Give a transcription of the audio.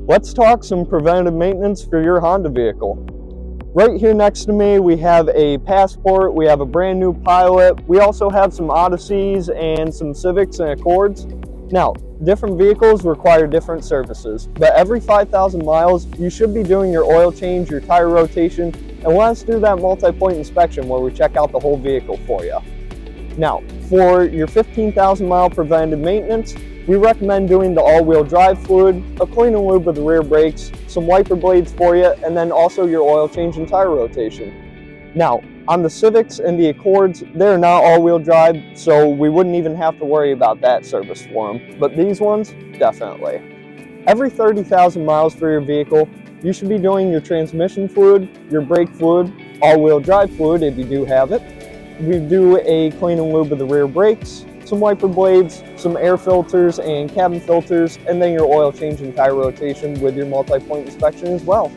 Let's talk some preventative maintenance for your Honda vehicle. Right here next to me, we have a Passport, we have a brand new Pilot, we also have some Odysseys and some Civics and Accords. Now, different vehicles require different services, but every 5,000 miles, you should be doing your oil change, your tire rotation, and let us do that multi-point inspection where we check out the whole vehicle for you. Now, for your 15,000 mile preventative maintenance, we recommend doing the all-wheel drive fluid, a clean and lube of the rear brakes, some wiper blades for you, and then also your oil change and tire rotation. Now, on the Civics and the Accords, they're not all-wheel drive, so we wouldn't even have to worry about that service for them, but these ones, definitely. Every 30,000 miles for your vehicle, you should be doing your transmission fluid, your brake fluid, all-wheel drive fluid if you do have it. We do a clean and lube of the rear brakes, some wiper blades, some air filters and cabin filters, and then your oil change and tire rotation with your multi-point inspection as well.